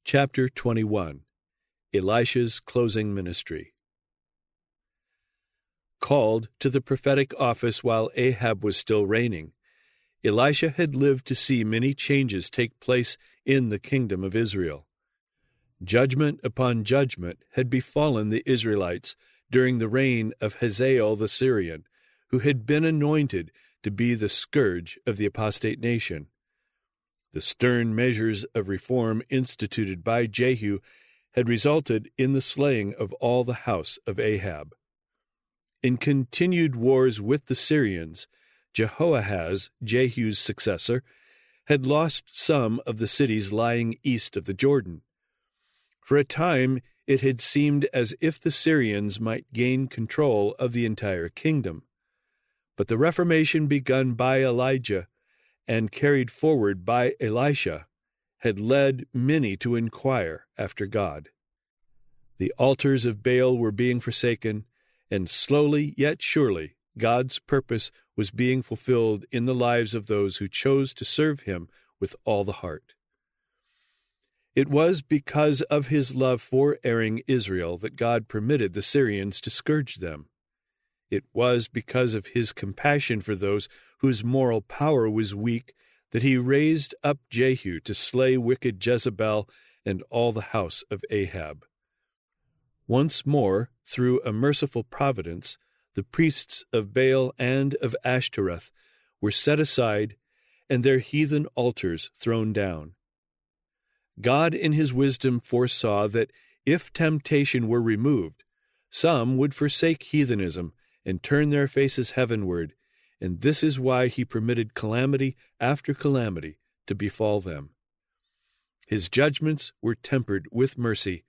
Chapter 21. Elisha's closing ministry. Called to the prophetic office while Ahab was still reigning, Elisha had lived to see many changes take place in the kingdom of Israel. Judgment upon judgment had befallen the Israelites during the reign of Hazael the Syrian, who had been anointed to be the scourge of the apostate nation. The stern measures of reform instituted by Jehu had resulted in the slaying of all the house of Ahab. In continued wars with the Syrians, Jehoahaz, Jehu's successor, had lost some of the cities lying east of the Jordan. For a time it had seemed as if the Syrians might gain control of the entire kingdom. But the reformation begun by Elijah and carried forward by Elisha had led many to inquire after God. The altars of Baal were being forsaken, and slowly yet surely God's purpose was being fulfilled in the lives of those who chose to serve him with all the heart. It was because of his love for erring Israel that God permitted the Syrians to scourge them. It was because of his compassion for those whose moral power was weak that he raised up Jehu to slay wicked Jezebel and all the house of Ahab. Once more, through a merciful providence, the priests of Baal and of Ashtoreth were set aside and their heathen altars thrown down. God in his wisdom foresaw that if temptation were removed, some would forsake heathenism and turn their faces heavenward, and this is why he permitted calamity after calamity to befall them. His judgments were tempered with mercy,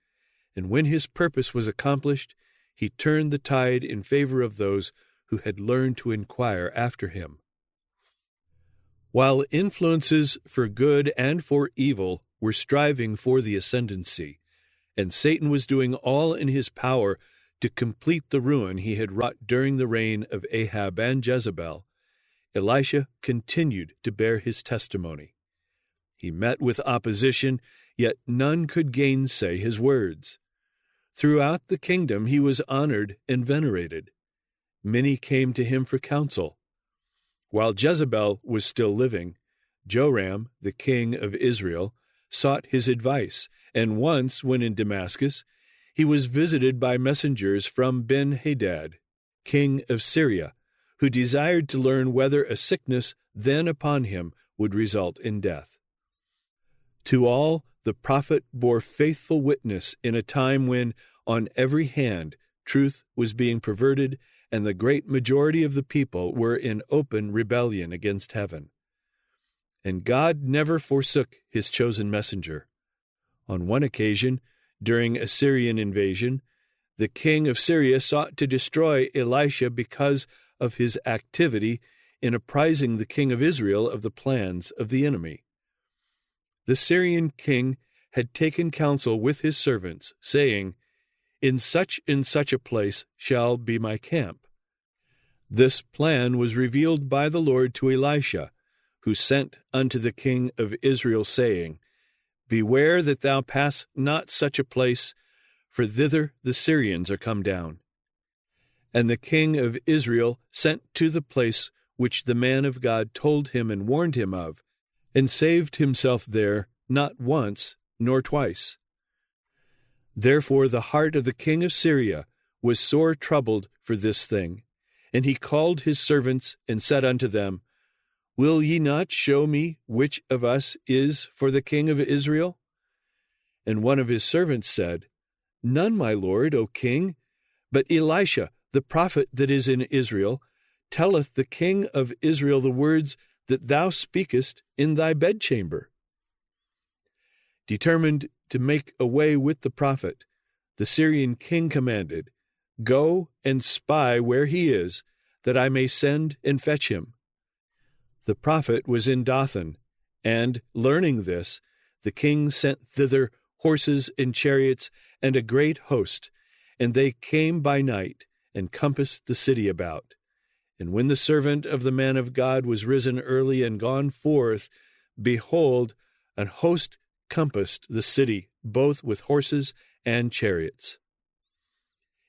and when his purpose was accomplished, he turned the tide in favor of those who had learned to inquire after him. While influences for good and for evil were striving for the ascendancy, and Satan was doing all in his power to complete the ruin he had wrought during the reign of Ahab and Jezebel, Elisha continued to bear his testimony. He met with opposition, yet none could gainsay his words. Throughout the kingdom he was honored and venerated. Many came to him for counsel. While Jezebel was still living, Joram, the king of Israel, sought his advice, and once, when in Damascus, he was visited by messengers from Ben-Hadad, king of Syria, who desired to learn whether a sickness then upon him would result in death. To all, the prophet bore faithful witness in a time when, on every hand, truth was being perverted and the great majority of the people were in open rebellion against heaven. And God never forsook his chosen messenger. On one occasion, during a Syrian invasion, the king of Syria sought to destroy Elisha because of his activity in apprising the king of Israel of the plans of the enemy. The Syrian king had taken counsel with his servants, saying, in such a place shall be my camp." This plan was revealed by the Lord to Elisha, who sent unto the king of Israel, saying, "Beware that thou pass not such a place, for thither the Syrians are come down." And the king of Israel sent to the place which the man of God told him and warned him of, and saved himself there not once nor twice. Therefore the heart of the king of Syria was sore troubled for this thing, and he called his servants and said unto them, "Will ye not show me which of us is for the king of Israel?" And one of his servants said, "None, my lord, O king, but Elisha, the prophet that is in Israel, telleth the king of Israel the words that thou speakest in thy bedchamber." Determined to make away with the prophet, the Syrian king commanded, "Go and spy where he is, that I may send and fetch him." The prophet was in Dothan, and, learning this, the king sent thither horses and chariots and a great host, and they came by night and compassed the city about. And when the servant of the man of God was risen early and gone forth, behold, an host compassed the city both with horses and chariots.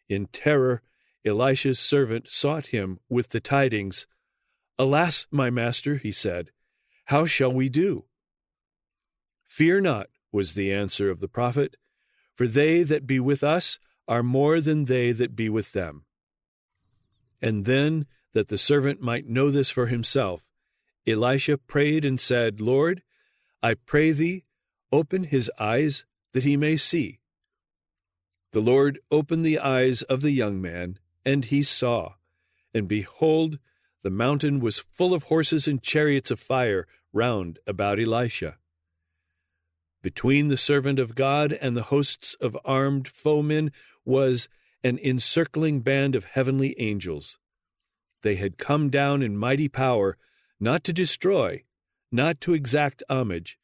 In terror, Elisha's servant sought him with the tidings. "Alas, my master," he said, "how shall we do?" "Fear not," was the answer of the prophet, "for they that be with us are more than they that be with them." And then, that the servant might know this for himself, Elisha prayed and said, "Lord, I pray thee, open his eyes that he may see." The Lord opened the eyes of the young man, and he saw, and behold, the mountain was full of horses and chariots of fire round about Elisha. Between the servant of God and the hosts of armed foemen was an encircling band of heavenly angels. They had come down in mighty power, not to destroy, not to exact homage,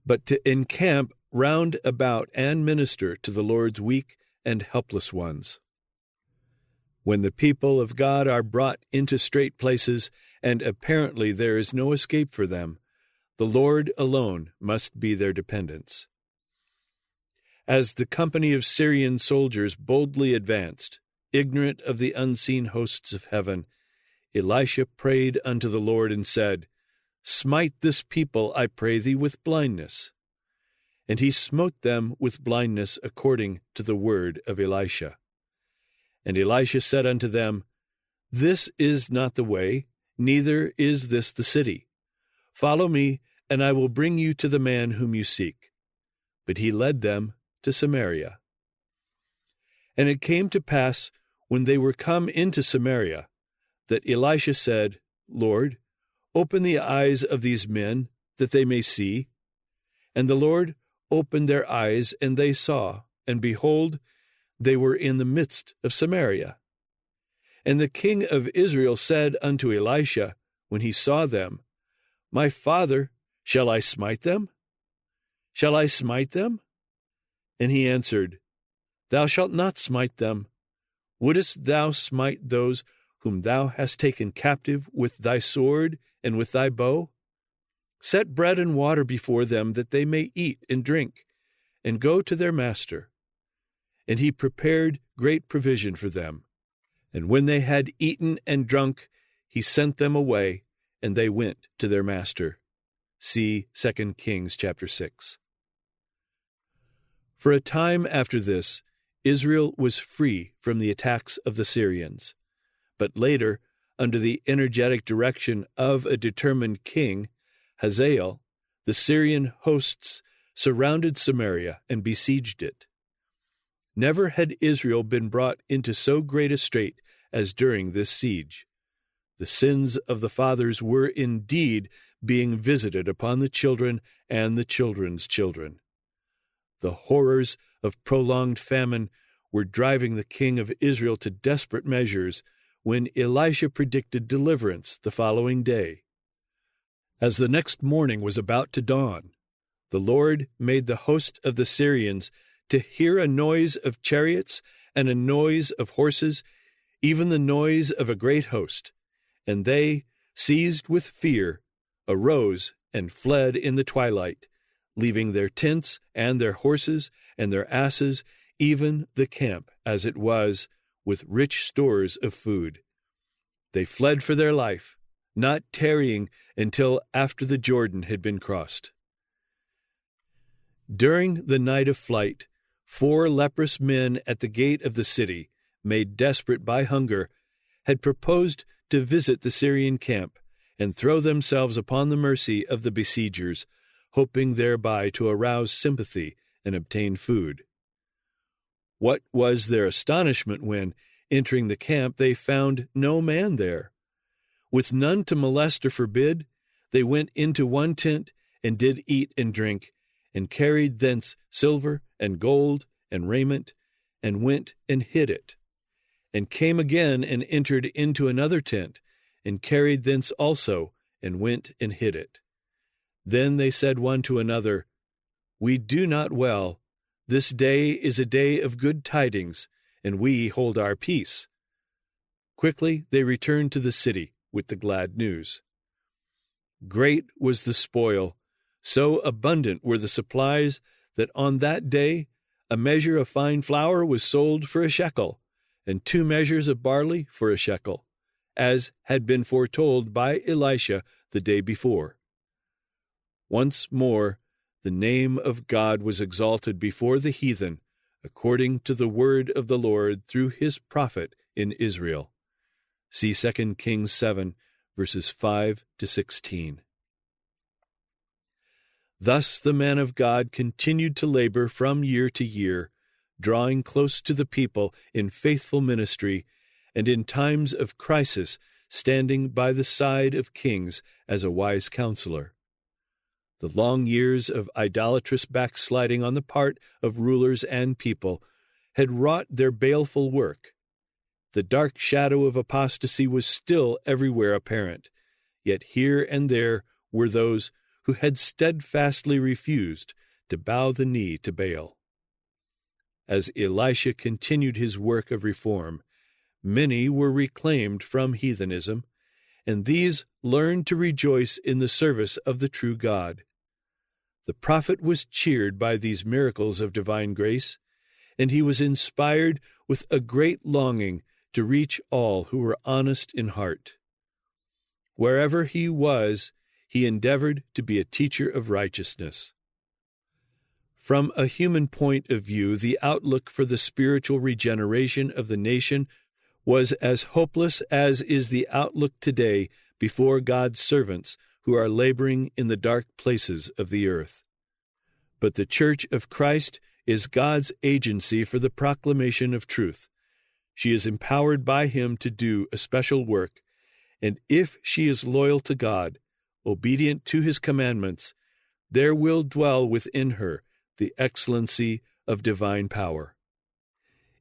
but to encamp round about and minister to the Lord's weak and helpless ones. When the people of God are brought into strait places, and apparently there is no escape for them, the Lord alone must be their dependence. As the company of Syrian soldiers boldly advanced, ignorant of the unseen hosts of heaven, Elisha prayed unto the Lord and said, "Smite this people, I pray thee, with blindness." And he smote them with blindness according to the word of Elisha. And Elisha said unto them, "This is not the way, neither is this the city. Follow me, and I will bring you to the man whom you seek." But he led them to Samaria. And it came to pass, when they were come into Samaria, that Elisha said, "Lord, open the eyes of these men, that they may see." And the Lord opened their eyes, and they saw, and behold, they were in the midst of Samaria. And the king of Israel said unto Elisha, when he saw them, "My father, shall I smite them? Shall I smite them?" And he answered, "Thou shalt not smite them. Wouldest thou smite those whom thou hast taken captive with thy sword and with thy bow? Set bread and water before them, that they may eat and drink, and go to their master." And he prepared great provision for them. And when they had eaten and drunk, he sent them away, and they went to their master. See 2 Kings chapter 6. For a time after this, Israel was free from the attacks of the Syrians. But later, under the energetic direction of a determined king, Hazael, the Syrian hosts surrounded Samaria and besieged it. Never had Israel been brought into so great a strait as during this siege. The sins of the fathers were indeed being visited upon the children and the children's children. The horrors of prolonged famine were driving the king of Israel to desperate measures when Elisha predicted deliverance the following day. As the next morning was about to dawn, the Lord made the host of the Syrians to hear a noise of chariots and a noise of horses, even the noise of a great host. And they, seized with fear, arose and fled in the twilight, leaving their tents and their horses and their asses, even the camp as it was, with rich stores of food. They fled for their life, not tarrying until after the Jordan had been crossed. During the night of flight, 4 leprous men at the gate of the city, made desperate by hunger, had proposed to visit the Syrian camp and throw themselves upon the mercy of the besiegers, hoping thereby to arouse sympathy and obtain food. What was their astonishment when, entering the camp, they found no man there. With none to molest or forbid, they went into one tent and did eat and drink, and carried thence silver and gold and raiment, and went and hid it, and came again and entered into another tent, and carried thence also, and went and hid it. Then they said one to another, "We do not well. This day is a day of good tidings, and we hold our peace." Quickly they returned to the city with the glad news. Great was the spoil, so abundant were the supplies that on that day a measure of fine flour was sold for a shekel, and 2 measures of barley for a shekel, as had been foretold by Elisha the day before. Once more, the name of God was exalted before the heathen, according to the word of the Lord through his prophet in Israel. See 2 Kings 7, verses 5 to 16. Thus the man of God continued to labor from year to year, drawing close to the people in faithful ministry, and in times of crisis standing by the side of kings as a wise counselor. The long years of idolatrous backsliding on the part of rulers and people had wrought their baleful work. The dark shadow of apostasy was still everywhere apparent, yet here and there were those who had steadfastly refused to bow the knee to Baal. As Elisha continued his work of reform, many were reclaimed from heathenism, and these learned to rejoice in the service of the true God. The prophet was cheered by these miracles of divine grace, and he was inspired with a great longing to reach all who were honest in heart. Wherever he was, he endeavored to be a teacher of righteousness. From a human point of view, the outlook for the spiritual regeneration of the nation was as hopeless as is the outlook today before God's servants who are laboring in the dark places of the earth. But the Church of Christ is God's agency for the proclamation of truth. She is empowered by him to do a special work, and if she is loyal to God, obedient to his commandments, there will dwell within her the excellency of divine power.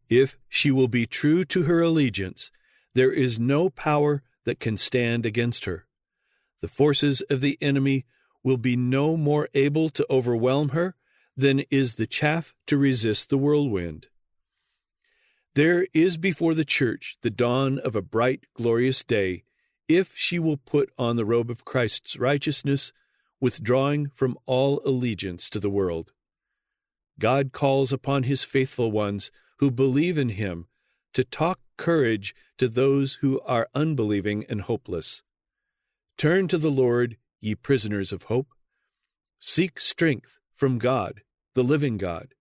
If she will be true to her allegiance, there is no power that can stand against her. The forces of the enemy will be no more able to overwhelm her than is the chaff to resist the whirlwind. There is before the church the dawn of a bright, glorious day, if she will put on the robe of Christ's righteousness, withdrawing from all allegiance to the world. God calls upon his faithful ones who believe in him to talk courage to those who are unbelieving and hopeless. Turn to the Lord, ye prisoners of hope. Seek strength from God, the living God.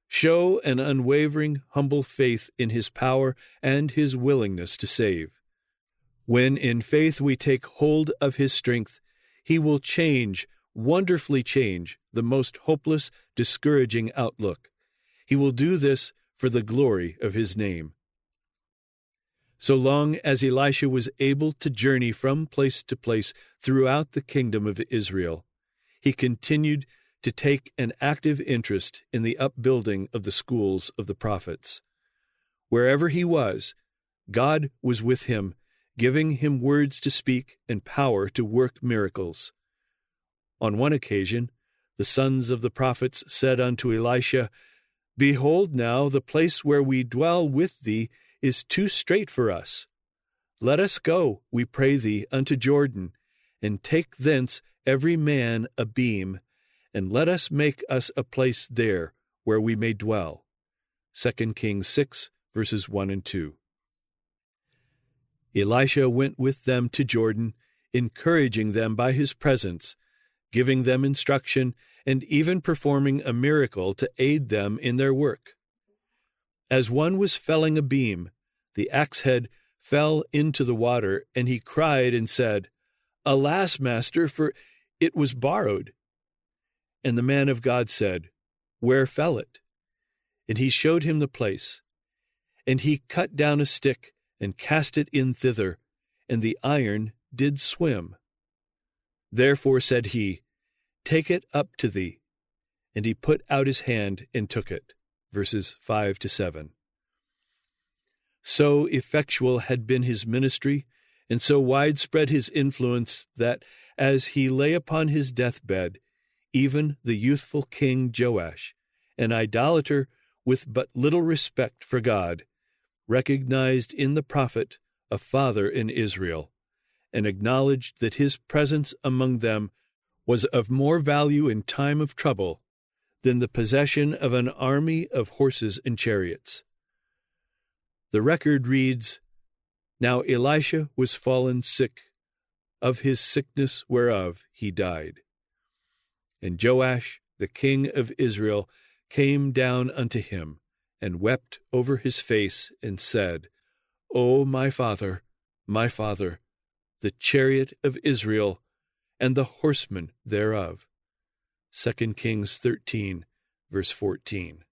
Show an unwavering, humble faith in his power and his willingness to save. When in faith we take hold of his strength, he will wonderfully change the most hopeless, discouraging outlook. He will do this for the glory of his name. So long as Elisha was able to journey from place to place throughout the kingdom of Israel, he continued to take an active interest in the upbuilding of the schools of the prophets. Wherever he was, God was with him, giving him words to speak and power to work miracles. On one occasion, the sons of the prophets said unto Elisha, Behold now, the place where we dwell with thee is too strait for us. Let us go, we pray thee, unto Jordan, and take thence every man a beam, and let us make us a place there where we may dwell. 2 Kings 6, verses 1 and 2. Elisha went with them to Jordan, encouraging them by his presence, giving them instruction, and even performing a miracle to aid them in their work. As one was felling a beam, the axe head fell into the water, and he cried and said, Alas, master, for it was borrowed. And the man of God said, Where fell it? And he showed him the place. And he cut down a stick, and cast it in thither, and the iron did swim. Therefore said he, Take it up to thee. And he put out his hand and took it. Verses 5 to 7. So effectual had been his ministry, and so widespread his influence, that as he lay upon his deathbed, even the youthful king Joash, an idolater with but little respect for God, recognized in the prophet a father in Israel, and acknowledged that his presence among them was of more value in time of trouble than the possession of an army of horses and chariots. The record reads, "Now Elisha was fallen sick, of his sickness whereof he died. And Joash, the king of Israel, came down unto him, and wept over his face, and said, O my father, the chariot of Israel, and the horsemen thereof." 2 Kings 13, verse 14.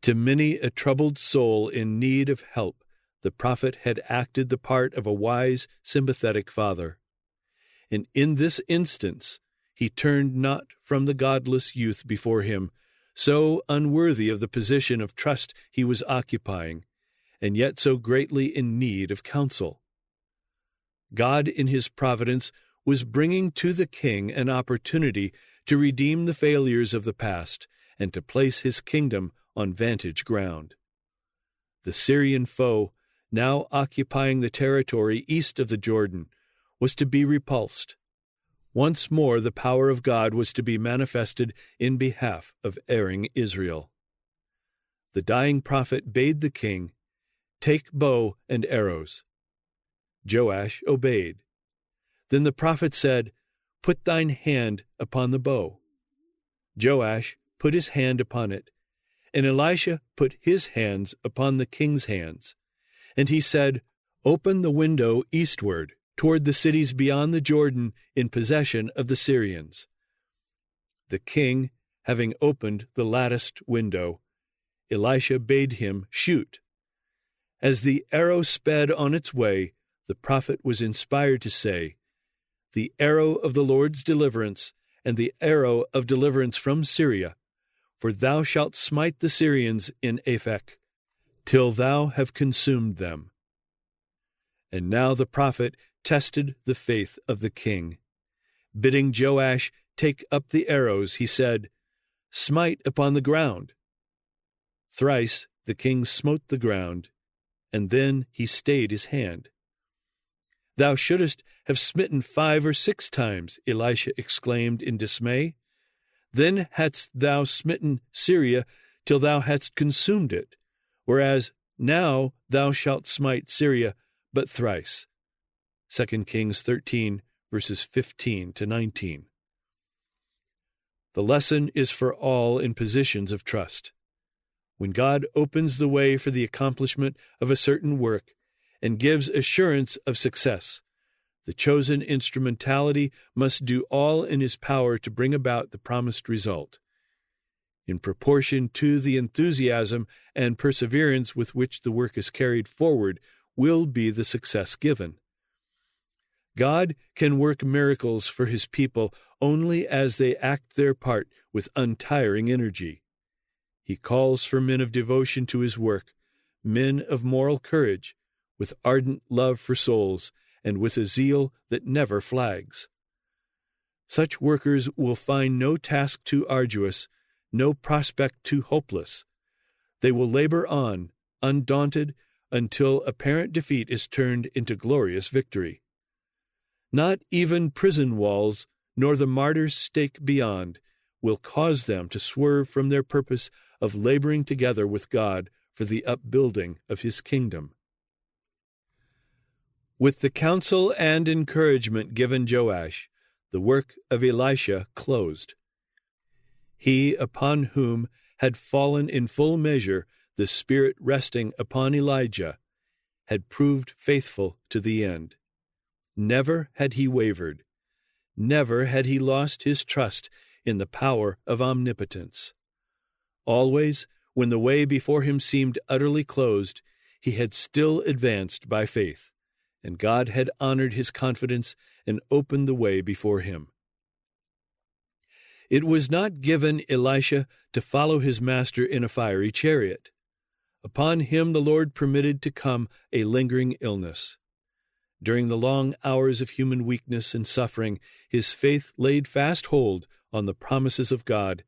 To many a troubled soul in need of help, the prophet had acted the part of a wise, sympathetic father. And in this instance, he turned not from the godless youth before him, so unworthy of the position of trust he was occupying, and yet so greatly in need of counsel. God, in his providence, was bringing to the king an opportunity to redeem the failures of the past and to place his kingdom on vantage ground. The Syrian foe, now occupying the territory east of the Jordan, was to be repulsed. Once more the power of God was to be manifested in behalf of erring Israel. The dying prophet bade the king, "Take bow and arrows." Joash obeyed. Then the prophet said, "Put thine hand upon the bow." Joash put his hand upon it, and Elisha put his hands upon the king's hands. And he said, "Open the window eastward, toward the cities beyond the Jordan in possession of the Syrians." The king, having opened the latticed window, Elisha bade him shoot. As the arrow sped on its way, the prophet was inspired to say, "The arrow of the Lord's deliverance, and the arrow of deliverance from Syria, for thou shalt smite the Syrians in Aphek, till thou have consumed them." And now the prophet tested the faith of the king. Bidding Joash take up the arrows, he said, "Smite upon the ground." Thrice the king smote the ground, and then he stayed his hand. "Thou shouldest have smitten 5 or 6 times, Elisha exclaimed in dismay. "Then hadst thou smitten Syria till thou hadst consumed it, whereas now thou shalt smite Syria but thrice." 2 Kings 13, verses 15 to 19. The lesson is for all in positions of trust. When God opens the way for the accomplishment of a certain work and gives assurance of success, the chosen instrumentality must do all in his power to bring about the promised result. In proportion to the enthusiasm and perseverance with which the work is carried forward will be the success given. God can work miracles for his people only as they act their part with untiring energy. He calls for men of devotion to his work, men of moral courage, with ardent love for souls, and with a zeal that never flags. Such workers will find no task too arduous, no prospect too hopeless. They will labor on, undaunted, until apparent defeat is turned into glorious victory. Not even prison walls, nor the martyr's stake beyond, will cause them to swerve from their purpose of laboring together with God for the upbuilding of his kingdom. With the counsel and encouragement given Joash, the work of Elisha closed. He upon whom had fallen in full measure the Spirit resting upon Elijah had proved faithful to the end. Never had he wavered. Never had he lost his trust in the power of omnipotence. Always, when the way before him seemed utterly closed, he had still advanced by faith, and God had honored his confidence and opened the way before him. It was not given Elisha to follow his master in a fiery chariot. Upon him the Lord permitted to come a lingering illness. During the long hours of human weakness and suffering, his faith laid fast hold on the promises of God,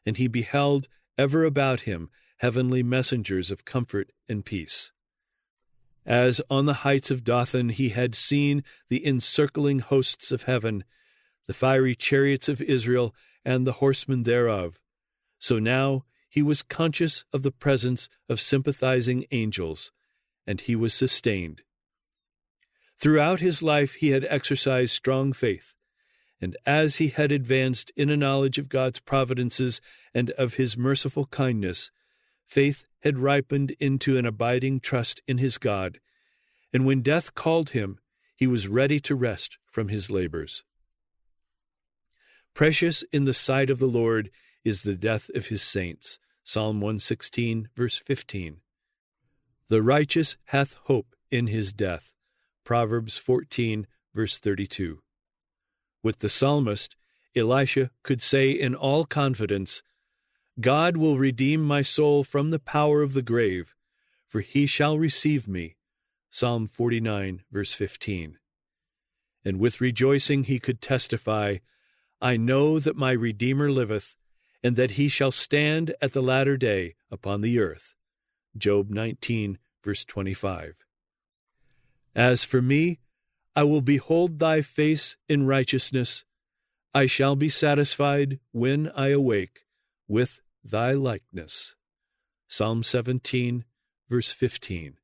and he beheld ever about him heavenly messengers of comfort and peace. As on the heights of Dothan he had seen the encircling hosts of heaven, the fiery chariots of Israel, and the horsemen thereof. So now he was conscious of the presence of sympathizing angels, and he was sustained. Throughout his life he had exercised strong faith, and as he had advanced in a knowledge of God's providences and of his merciful kindness, faith had ripened into an abiding trust in his God, and when death called him, he was ready to rest from his labors. Precious in the sight of the Lord is the death of his saints. Psalm 116, verse 15. The righteous hath hope in his death. Proverbs 14, verse 32. With the psalmist, Elisha could say in all confidence, God will redeem my soul from the power of the grave, for he shall receive me. Psalm 49, verse 15. And with rejoicing he could testify, I know that my Redeemer liveth, and that he shall stand at the latter day upon the earth. Job 19, verse 25. As for me, I will behold thy face in righteousness. I shall be satisfied when I awake with thy likeness. Psalm 17, verse 15.